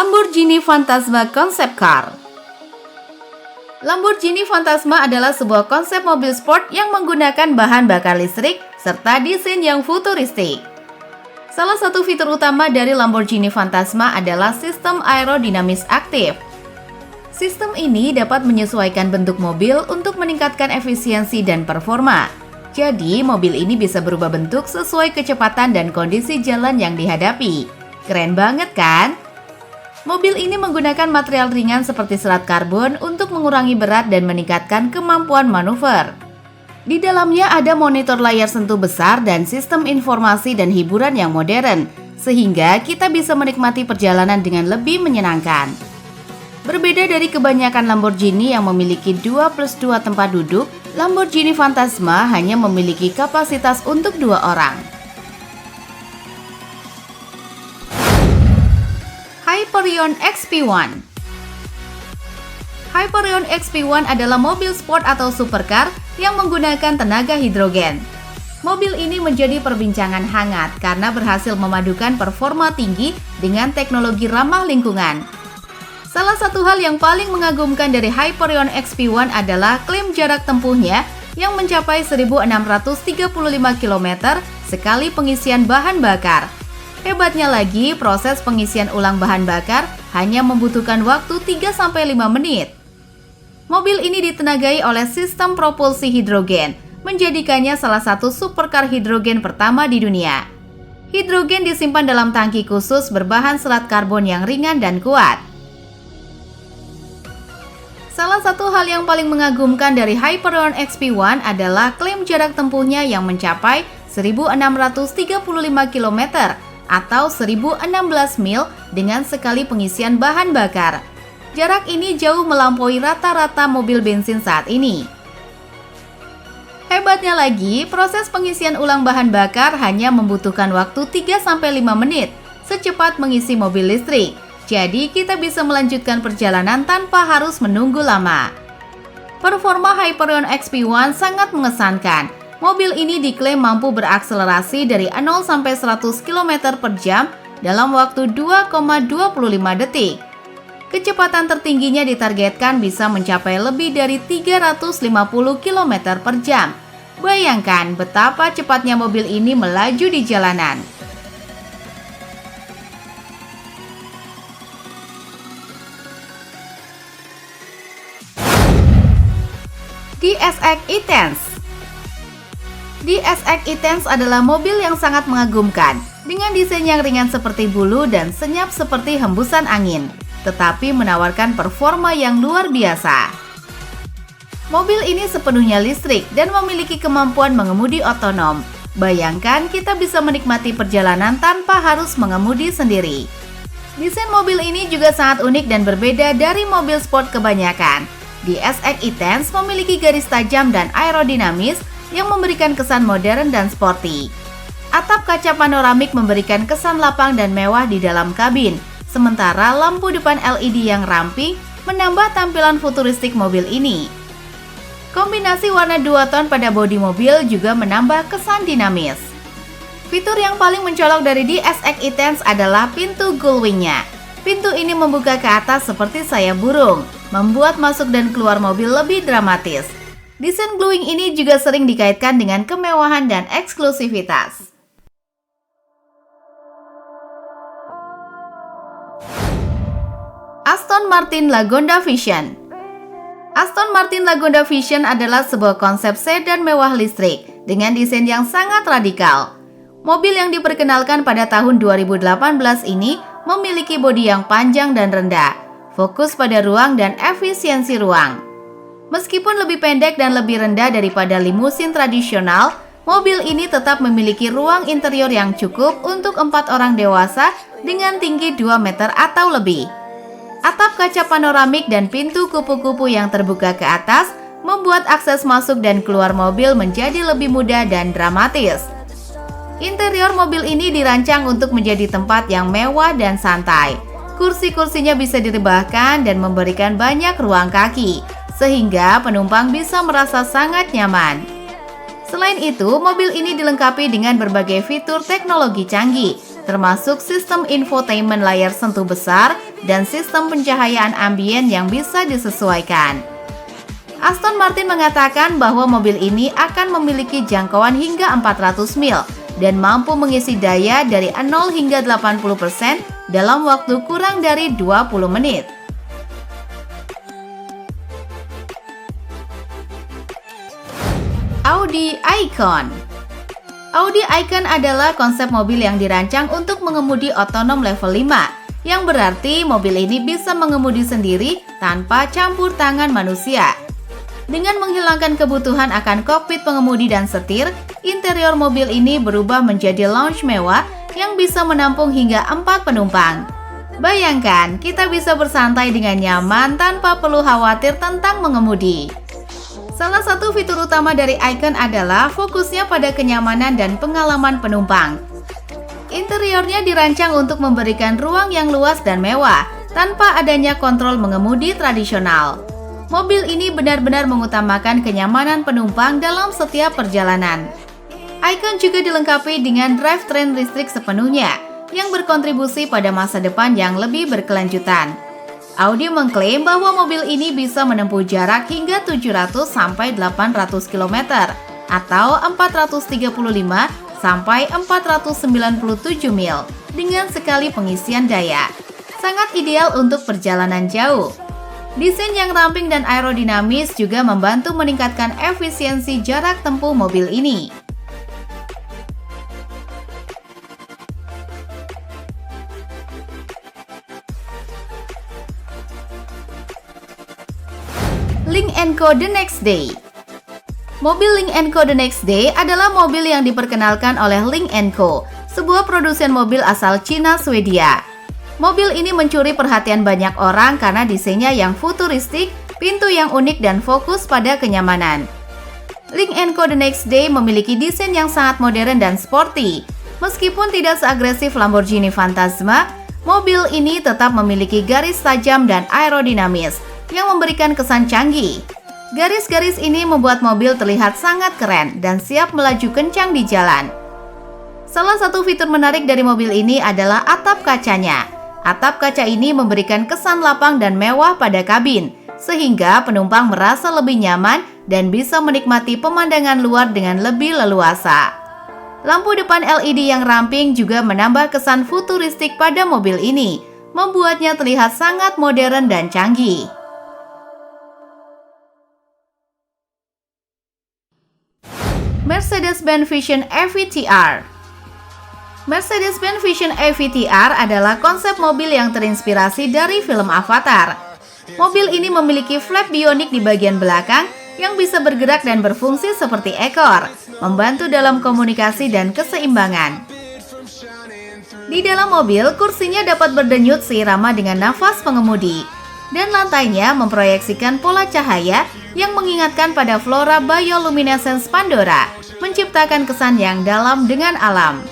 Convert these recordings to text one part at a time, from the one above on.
Lamborghini Fantasma Concept Car. Lamborghini Fantasma adalah sebuah konsep mobil sport yang menggunakan bahan bakar listrik serta desain yang futuristik. Salah satu fitur utama dari Lamborghini Fantasma adalah sistem aerodinamis aktif. Sistem ini dapat menyesuaikan bentuk mobil untuk meningkatkan efisiensi dan performa. Jadi, mobil ini bisa berubah bentuk sesuai kecepatan dan kondisi jalan yang dihadapi. Keren banget kan? Mobil ini menggunakan material ringan seperti serat karbon untuk mengurangi berat dan meningkatkan kemampuan manuver. Di dalamnya ada monitor layar sentuh besar dan sistem informasi dan hiburan yang modern, sehingga kita bisa menikmati perjalanan dengan lebih menyenangkan. Berbeda dari kebanyakan Lamborghini yang memiliki 2+2 tempat duduk, Lamborghini Fantasma hanya memiliki kapasitas untuk 2 orang. Hyperion XP1. Hyperion XP1 adalah mobil sport atau supercar yang menggunakan tenaga hidrogen. Mobil ini menjadi perbincangan hangat karena berhasil memadukan performa tinggi dengan teknologi ramah lingkungan. Salah satu hal yang paling mengagumkan dari Hyperion XP1 adalah klaim jarak tempuhnya yang mencapai 1.635 km sekali pengisian bahan bakar. Hebatnya lagi, proses pengisian ulang bahan bakar hanya membutuhkan waktu 3-5 menit. Mobil ini ditenagai oleh sistem propulsi hidrogen, menjadikannya salah satu supercar hidrogen pertama di dunia. Hidrogen disimpan dalam tangki khusus berbahan serat karbon yang ringan dan kuat. Salah satu hal yang paling mengagumkan dari Hyperion XP1 adalah klaim jarak tempuhnya yang mencapai 1.635 km atau 1.016 mil dengan sekali pengisian bahan bakar. Jarak ini jauh melampaui rata-rata mobil bensin saat ini. Hebatnya lagi, proses pengisian ulang bahan bakar hanya membutuhkan waktu 3-5 menit, secepat mengisi mobil listrik. Jadi kita bisa melanjutkan perjalanan tanpa harus menunggu lama. Performa Hyperion XP1 sangat mengesankan. Mobil ini diklaim mampu berakselerasi dari 0 sampai 100 km per jam dalam waktu 2,25 detik. Kecepatan tertingginya ditargetkan bisa mencapai lebih dari 350 km per jam. Bayangkan betapa cepatnya mobil ini melaju di jalanan. DSX E-Tense. DSX E-Tense adalah mobil yang sangat mengagumkan dengan desain yang ringan seperti bulu dan senyap seperti hembusan angin, tetapi menawarkan performa yang luar biasa. Mobil ini sepenuhnya listrik dan memiliki kemampuan mengemudi otonom. Bayangkan kita bisa menikmati perjalanan tanpa harus mengemudi sendiri. Desain mobil ini juga sangat unik dan berbeda dari mobil sport kebanyakan. DSX E-Tense memiliki garis tajam dan aerodinamis yang memberikan kesan modern dan sporty. Atap kaca panoramik memberikan kesan lapang dan mewah di dalam kabin, sementara lampu depan LED yang ramping menambah tampilan futuristik mobil ini. Kombinasi warna 2 ton pada bodi mobil juga menambah kesan dinamis. Fitur yang paling mencolok dari DSX E-Tense adalah pintu gullwing-nya. Pintu ini membuka ke atas seperti sayap burung, membuat masuk dan keluar mobil lebih dramatis. Desain glowing ini juga sering dikaitkan dengan kemewahan dan eksklusivitas. Aston Martin Lagonda Vision. Aston Martin Lagonda Vision adalah sebuah konsep sedan mewah listrik dengan desain yang sangat radikal. Mobil yang diperkenalkan pada tahun 2018 ini memiliki bodi yang panjang dan rendah, fokus pada ruang dan efisiensi ruang. Meskipun lebih pendek dan lebih rendah daripada limusin tradisional, mobil ini tetap memiliki ruang interior yang cukup untuk 4 orang dewasa dengan tinggi 2 meter atau lebih. Atap kaca panoramik dan pintu kupu-kupu yang terbuka ke atas membuat akses masuk dan keluar mobil menjadi lebih mudah dan dramatis. Interior mobil ini dirancang untuk menjadi tempat yang mewah dan santai. Kursi-kursinya bisa direbahkan dan memberikan banyak ruang kaki, sehingga penumpang bisa merasa sangat nyaman. Selain itu, mobil ini dilengkapi dengan berbagai fitur teknologi canggih, termasuk sistem infotainment layar sentuh besar dan sistem pencahayaan ambien yang bisa disesuaikan. Aston Martin mengatakan bahwa mobil ini akan memiliki jangkauan hingga 400 mil dan mampu mengisi daya dari 0 hingga 80% dalam waktu kurang dari 20 menit. Audi Icon. Audi Icon adalah konsep mobil yang dirancang untuk mengemudi otonom level 5, yang berarti mobil ini bisa mengemudi sendiri tanpa campur tangan manusia. Dengan menghilangkan kebutuhan akan kokpit pengemudi dan setir, interior mobil ini berubah menjadi lounge mewah yang bisa menampung hingga 4 penumpang. Bayangkan, kita bisa bersantai dengan nyaman tanpa perlu khawatir tentang mengemudi. Salah satu fitur utama dari Icon adalah fokusnya pada kenyamanan dan pengalaman penumpang. Interiornya dirancang untuk memberikan ruang yang luas dan mewah, tanpa adanya kontrol mengemudi tradisional. Mobil ini benar-benar mengutamakan kenyamanan penumpang dalam setiap perjalanan. Icon juga dilengkapi dengan drivetrain listrik sepenuhnya, yang berkontribusi pada masa depan yang lebih berkelanjutan. Audi mengklaim bahwa mobil ini bisa menempuh jarak hingga 700 sampai 800 km atau 435 sampai 497 mil dengan sekali pengisian daya. Sangat ideal untuk perjalanan jauh. Desain yang ramping dan aerodinamis juga membantu meningkatkan efisiensi jarak tempuh mobil ini. Lynk & Co The Next Day. Mobil Lynk & Co The Next Day adalah mobil yang diperkenalkan oleh Lynk & Co, sebuah produsen mobil asal Cina Swedia. Mobil ini mencuri perhatian banyak orang karena desainnya yang futuristik, pintu yang unik dan fokus pada kenyamanan. Lynk & Co The Next Day memiliki desain yang sangat modern dan sporty. Meskipun tidak seagresif Lamborghini Fantasma, mobil ini tetap memiliki garis tajam dan aerodinamis yang memberikan kesan canggih. Garis-garis ini membuat mobil terlihat sangat keren dan siap melaju kencang di jalan. Salah satu fitur menarik dari mobil ini adalah atap kacanya. Atap kaca ini memberikan kesan lapang dan mewah pada kabin, sehingga penumpang merasa lebih nyaman dan bisa menikmati pemandangan luar dengan lebih leluasa. Lampu depan LED yang ramping juga menambah kesan futuristik pada mobil ini, membuatnya terlihat sangat modern dan canggih. Mercedes-Benz Vision EV-TR. Mercedes-Benz Vision EV-TR adalah konsep mobil yang terinspirasi dari film Avatar. Mobil ini memiliki flap bionik di bagian belakang yang bisa bergerak dan berfungsi seperti ekor, membantu dalam komunikasi dan keseimbangan. Di dalam mobil, kursinya dapat berdenyut seirama dengan nafas pengemudi, dan lantainya memproyeksikan pola cahaya yang mengingatkan pada flora bioluminescence Pandora, menciptakan kesan yang dalam dengan alam.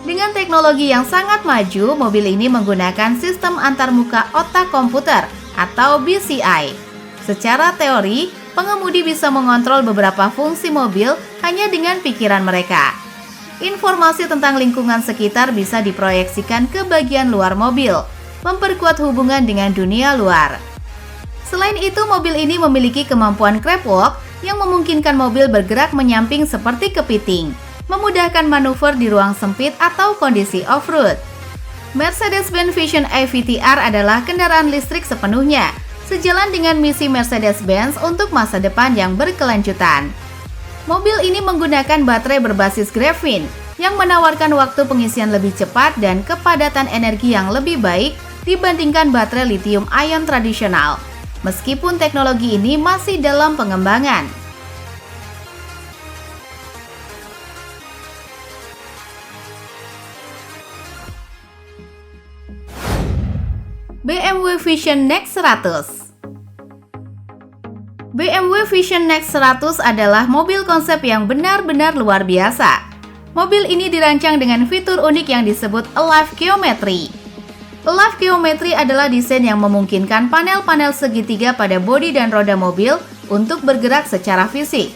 Dengan teknologi yang sangat maju, mobil ini menggunakan sistem antarmuka otak komputer atau BCI. Secara teori, pengemudi bisa mengontrol beberapa fungsi mobil hanya dengan pikiran mereka. Informasi tentang lingkungan sekitar bisa diproyeksikan ke bagian luar mobil, memperkuat hubungan dengan dunia luar. Selain itu, mobil ini memiliki kemampuan crab walk yang memungkinkan mobil bergerak menyamping seperti kepiting, memudahkan manuver di ruang sempit atau kondisi off-road. Mercedes-Benz Vision EV-TR adalah kendaraan listrik sepenuhnya, sejalan dengan misi Mercedes-Benz untuk masa depan yang berkelanjutan. Mobil ini menggunakan baterai berbasis grafin yang menawarkan waktu pengisian lebih cepat dan kepadatan energi yang lebih baik dibandingkan baterai lithium-ion tradisional. Meskipun teknologi ini masih dalam pengembangan. BMW Vision Next 100. BMW Vision Next 100 adalah mobil konsep yang benar-benar luar biasa. Mobil ini dirancang dengan fitur unik yang disebut Alive Geometry. Alive Geometry adalah desain yang memungkinkan panel-panel segitiga pada bodi dan roda mobil untuk bergerak secara fisik.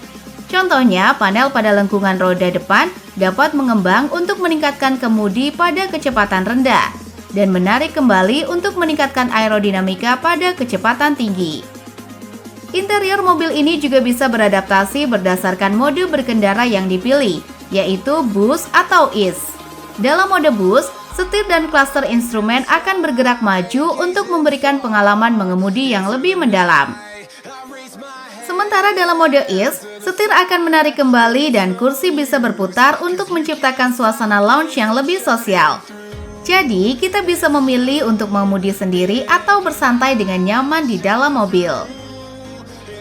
Contohnya, panel pada lengkungan roda depan dapat mengembang untuk meningkatkan kemudi pada kecepatan rendah dan menarik kembali untuk meningkatkan aerodinamika pada kecepatan tinggi. Interior mobil ini juga bisa beradaptasi berdasarkan mode berkendara yang dipilih, yaitu bus atau ease. Dalam mode bus, setir dan klaster instrumen akan bergerak maju untuk memberikan pengalaman mengemudi yang lebih mendalam. Sementara dalam mode ease, setir akan menarik kembali dan kursi bisa berputar untuk menciptakan suasana lounge yang lebih sosial. Jadi, kita bisa memilih untuk mengemudi sendiri atau bersantai dengan nyaman di dalam mobil.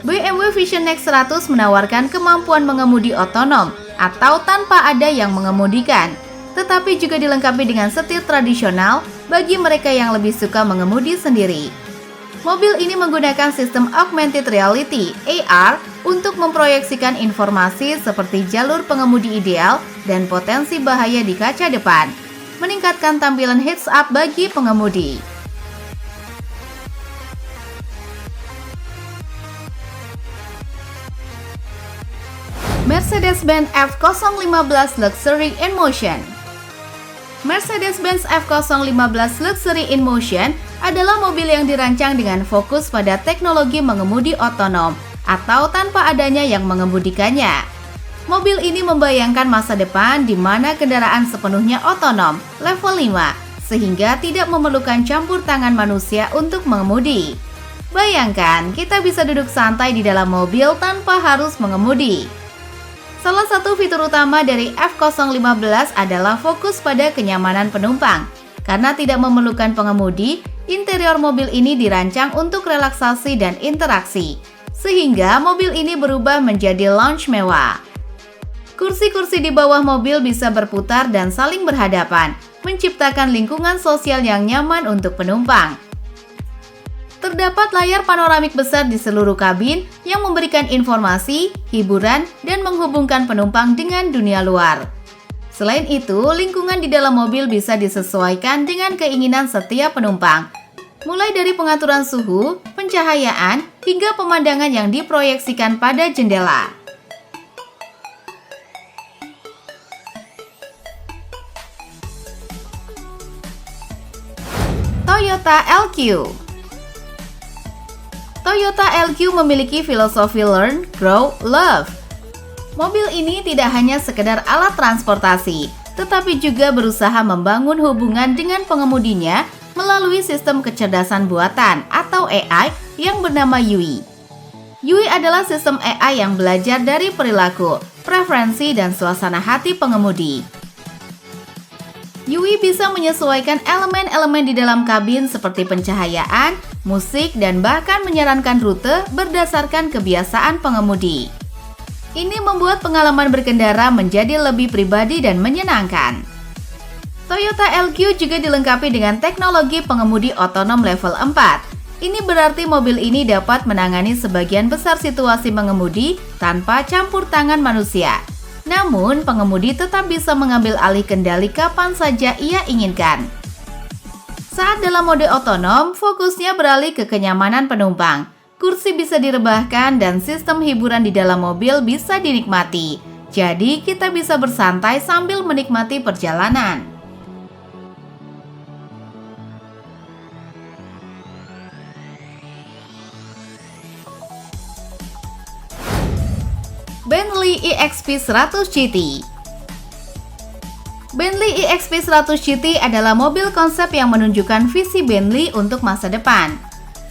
BMW Vision Next 100 menawarkan kemampuan mengemudi otonom atau tanpa ada yang mengemudikan, tetapi juga dilengkapi dengan setir tradisional bagi mereka yang lebih suka mengemudi sendiri. Mobil ini menggunakan sistem augmented reality (AR) untuk memproyeksikan informasi seperti jalur pengemudi ideal dan potensi bahaya di kaca depan, meningkatkan tampilan heads-up bagi pengemudi. Mercedes-Benz F015 Luxury in Motion. Mercedes-Benz F015 Luxury in Motion adalah mobil yang dirancang dengan fokus pada teknologi mengemudi otonom atau tanpa adanya yang mengemudikannya. Mobil ini membayangkan masa depan di mana kendaraan sepenuhnya otonom level 5 sehingga tidak memerlukan campur tangan manusia untuk mengemudi. Bayangkan, kita bisa duduk santai di dalam mobil tanpa harus mengemudi. Salah satu fitur utama dari F015 adalah fokus pada kenyamanan penumpang. Karena tidak memerlukan pengemudi, interior mobil ini dirancang untuk relaksasi dan interaksi, sehingga mobil ini berubah menjadi lounge mewah. Kursi-kursi di bawah mobil bisa berputar dan saling berhadapan, menciptakan lingkungan sosial yang nyaman untuk penumpang. Terdapat layar panoramik besar di seluruh kabin yang memberikan informasi, hiburan, dan menghubungkan penumpang dengan dunia luar. Selain itu, lingkungan di dalam mobil bisa disesuaikan dengan keinginan setiap penumpang, mulai dari pengaturan suhu, pencahayaan, hingga pemandangan yang diproyeksikan pada jendela. Toyota LQ. Toyota LQ memiliki filosofi Learn, Grow, Love. Mobil ini tidak hanya sekedar alat transportasi, tetapi juga berusaha membangun hubungan dengan pengemudinya melalui sistem kecerdasan buatan atau AI yang bernama Yui. Yui adalah sistem AI yang belajar dari perilaku, preferensi, dan suasana hati pengemudi. Yui bisa menyesuaikan elemen-elemen di dalam kabin seperti pencahayaan, musik, dan bahkan menyarankan rute berdasarkan kebiasaan pengemudi. Ini membuat pengalaman berkendara menjadi lebih pribadi dan menyenangkan. Toyota LQ juga dilengkapi dengan teknologi pengemudi otonom level 4. Ini berarti mobil ini dapat menangani sebagian besar situasi mengemudi tanpa campur tangan manusia. Namun, pengemudi tetap bisa mengambil alih kendali kapan saja ia inginkan. Saat dalam mode otonom, fokusnya beralih ke kenyamanan penumpang. Kursi bisa direbahkan dan sistem hiburan di dalam mobil bisa dinikmati. Jadi, kita bisa bersantai sambil menikmati perjalanan. Bentley EXP 100 GT. Bentley EXP 100 GT adalah mobil konsep yang menunjukkan visi Bentley untuk masa depan.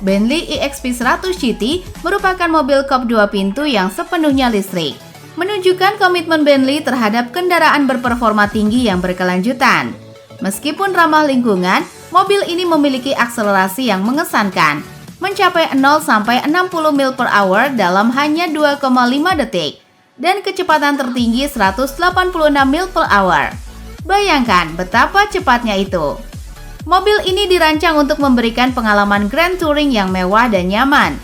Bentley EXP 100 GT merupakan mobil coupe 2 pintu yang sepenuhnya listrik, menunjukkan komitmen Bentley terhadap kendaraan berperforma tinggi yang berkelanjutan. Meskipun ramah lingkungan, mobil ini memiliki akselerasi yang mengesankan, mencapai 0-60 mil/hour dalam hanya 2,5 detik, dan kecepatan tertinggi 186 mil/hour. Bayangkan betapa cepatnya itu. Mobil ini dirancang untuk memberikan pengalaman grand touring yang mewah dan nyaman.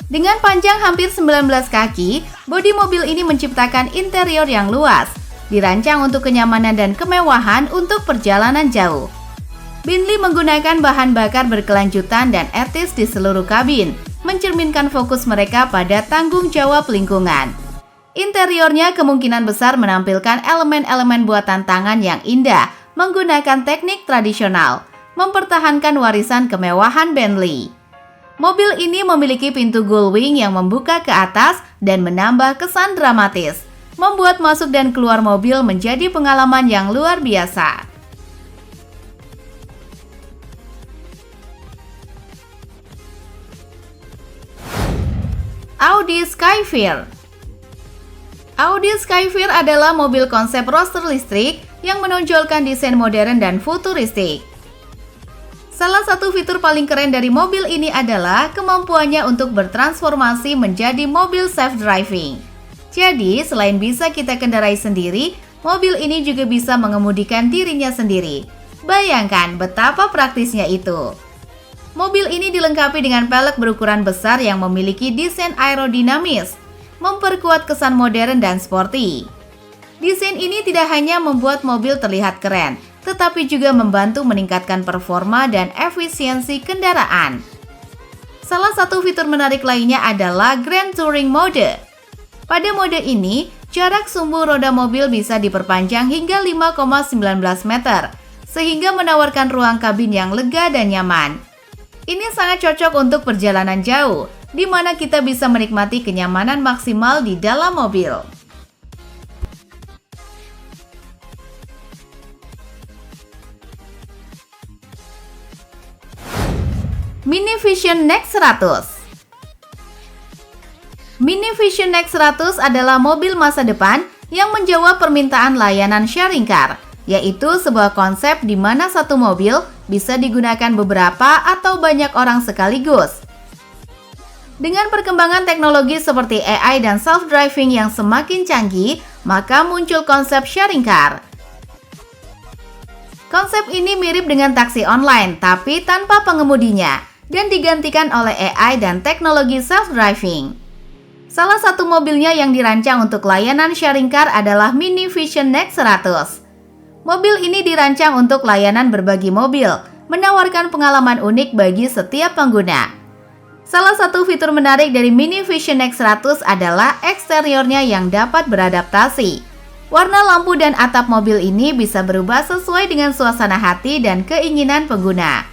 Dengan panjang hampir 19 kaki, bodi mobil ini menciptakan interior yang luas, dirancang untuk kenyamanan dan kemewahan untuk perjalanan jauh. Bentley menggunakan bahan bakar berkelanjutan dan etis di seluruh kabin, mencerminkan fokus mereka pada tanggung jawab lingkungan. Interiornya kemungkinan besar menampilkan elemen-elemen buatan tangan yang indah menggunakan teknik tradisional, mempertahankan warisan kemewahan Bentley. Mobil ini memiliki pintu gullwing yang membuka ke atas dan menambah kesan dramatis, membuat masuk dan keluar mobil menjadi pengalaman yang luar biasa. Audi Skyfair. Audi Skyfair adalah mobil konsep roadster listrik yang menonjolkan desain modern dan futuristik. Salah satu fitur paling keren dari mobil ini adalah kemampuannya untuk bertransformasi menjadi mobil self-driving. Jadi, selain bisa kita kendarai sendiri, mobil ini juga bisa mengemudikan dirinya sendiri. Bayangkan betapa praktisnya itu. Mobil ini dilengkapi dengan pelek berukuran besar yang memiliki desain aerodinamis, memperkuat kesan modern dan sporty. Desain ini tidak hanya membuat mobil terlihat keren, tetapi juga membantu meningkatkan performa dan efisiensi kendaraan. Salah satu fitur menarik lainnya adalah Grand Touring Mode. Pada mode ini, jarak sumbu roda mobil bisa diperpanjang hingga 5,19 meter, sehingga menawarkan ruang kabin yang lega dan nyaman. Ini sangat cocok untuk perjalanan jauh, di mana kita bisa menikmati kenyamanan maksimal di dalam mobil. Mini Vision Next 100. Mini Vision Next 100 adalah mobil masa depan yang menjawab permintaan layanan sharing car, yaitu sebuah konsep di mana satu mobil bisa digunakan beberapa atau banyak orang sekaligus. Dengan perkembangan teknologi seperti AI dan self-driving yang semakin canggih, maka muncul konsep sharing car. Konsep ini mirip dengan taksi online, tapi tanpa pengemudinya, dan digantikan oleh AI dan teknologi self-driving. Salah satu mobilnya yang dirancang untuk layanan sharing car adalah Mini Vision Next 100. Mobil ini dirancang untuk layanan berbagi mobil, menawarkan pengalaman unik bagi setiap pengguna. Salah satu fitur menarik dari Mini Vision Next 100 adalah eksteriornya yang dapat beradaptasi. Warna lampu dan atap mobil ini bisa berubah sesuai dengan suasana hati dan keinginan pengguna.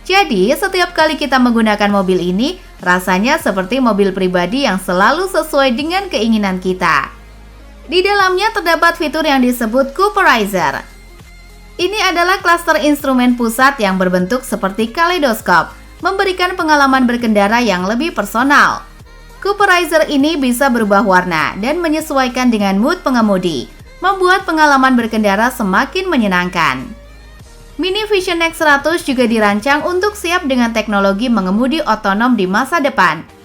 Jadi, setiap kali kita menggunakan mobil ini, rasanya seperti mobil pribadi yang selalu sesuai dengan keinginan kita. Di dalamnya terdapat fitur yang disebut Cooperizer. Ini adalah klaster instrumen pusat yang berbentuk seperti kaleidoskop, memberikan pengalaman berkendara yang lebih personal. Cooperizer ini bisa berubah warna dan menyesuaikan dengan mood pengemudi, membuat pengalaman berkendara semakin menyenangkan. Mini Vision Next 100 juga dirancang untuk siap dengan teknologi mengemudi otonom di masa depan.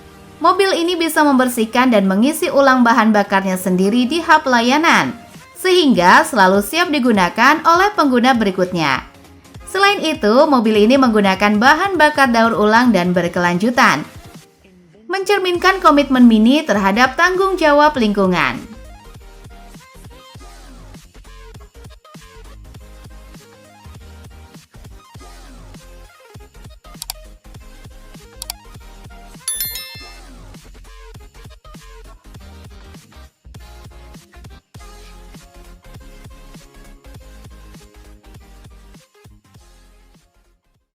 Mobil ini bisa membersihkan dan mengisi ulang bahan bakarnya sendiri di hub layanan, sehingga selalu siap digunakan oleh pengguna berikutnya. Selain itu, mobil ini menggunakan bahan bakar daur ulang dan berkelanjutan, mencerminkan komitmen Mini terhadap tanggung jawab lingkungan.